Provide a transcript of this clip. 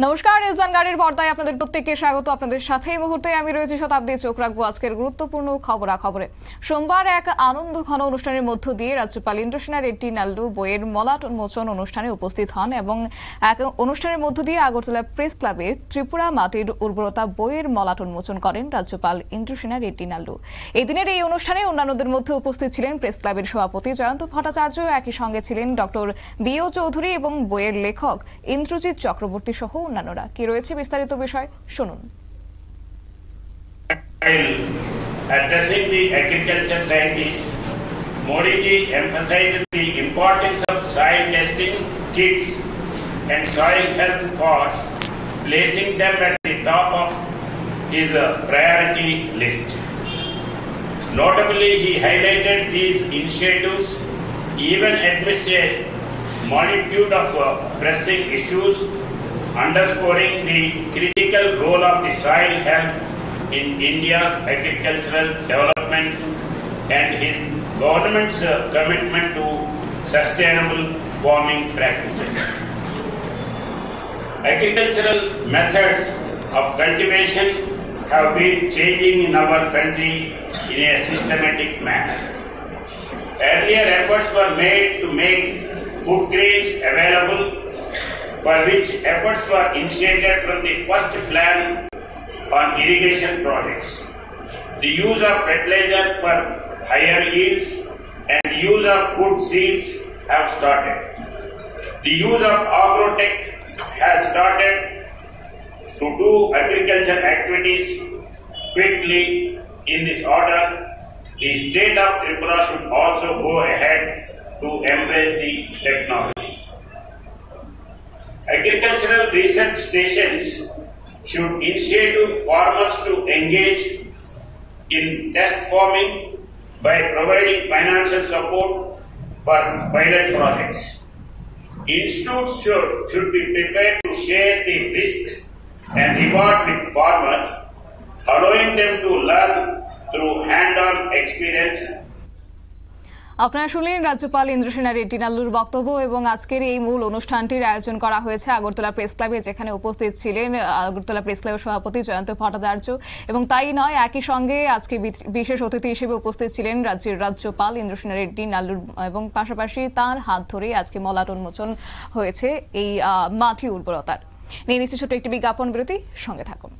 নমস্কার, নিউজ গাড়ির পর্দায় আপনাদের প্রত্যেককে স্বাগত। আপনাদের সাথে এই মুহূর্তে আমি রয়েছি শতাব্দী। চোখ রাখবো আজকের গুরুত্বপূর্ণ খবরাখবরে। সোমবার এক আনন্দ ঘন অনুষ্ঠানের মধ্য দিয়ে রাজ্যপাল ইন্দ্রসেনা রেড্ডি নাল্লু বইয়ের মলাট উন্মোচন অনুষ্ঠানে উপস্থিত হন এবং এক অনুষ্ঠানের মধ্য দিয়ে আগরতলা প্রেস ক্লাবে ত্রিপুরা মাটির উর্বরতা বইয়ের মলাট উন্মোচন করেন রাজ্যপাল ইন্দ্রসেনা রেড্ডি নাল্লু। এই দিনের এই অনুষ্ঠানে অন্যান্যদের মধ্যে উপস্থিত ছিলেন প্রেস ক্লাবের সভাপতি জয়ন্ত ভট্টাচার্য, একই সঙ্গে ছিলেন ডক্টর বিও চৌধুরী এবং বইয়ের লেখক ইন্দ্রজিৎ চক্রবর্তী সহ অন্যান্যরা। কি রয়েছে বিস্তারিত বিষয় শুনুন। Addressing the agriculture scientists, Modi ji emphasized the importance of soil testing kits and soil health cards, placing them at the top of his priority list. Notably, he highlighted these initiatives even amidst a multitude of pressing issues, underscoring the critical role of the soil health in India's agricultural development and his government's commitment to sustainable farming practices. Agricultural methods of cultivation have been changing in our country in a systematic manner. Earlier efforts were made to make food grains available, for which efforts were initiated from the first plan on irrigation projects. The use of fertilizer for higher yields and the use of good seeds have started. The use of agrotech has started to do agriculture activities quickly. In this order, the state of Tripura should also go ahead to embrace the technology. Agricultural research stations should initiate farmers to engage in test farming by providing financial support for pilot projects. Institutes should be prepared to share the risks and reward with farmers, allowing them to learn through hand-on experience. আপনারা শুনলেন রাজ্যপাল ইন্দ্রসেনা রেড্ডি নাল্লুর বক্তব্য এবং আজকের এই মূল অনুষ্ঠানটির আয়োজন করা হয়েছে আগরতলা প্রেস ক্লাবে, যেখানে উপস্থিত ছিলেন আগরতলা প্রেস ক্লাবের সভাপতি জয়ন্ত ভট্টাচার্য। এবং তাই নয়, একই সঙ্গে আজকে বিশেষ অতিথি হিসেবে উপস্থিত ছিলেন রাজ্যের রাজ্যপাল ইন্দ্রসেনা রেড্ডি নাল্লুর এবং পাশাপাশি তাঁর হাত ধরেই আজকে মলাট উন্মোচন হয়েছে এই মাটি উর্বরতার। নিয়ে নিচ্ছি ছোট্ট একটি বিজ্ঞাপন বিরতি, সঙ্গে থাকুন।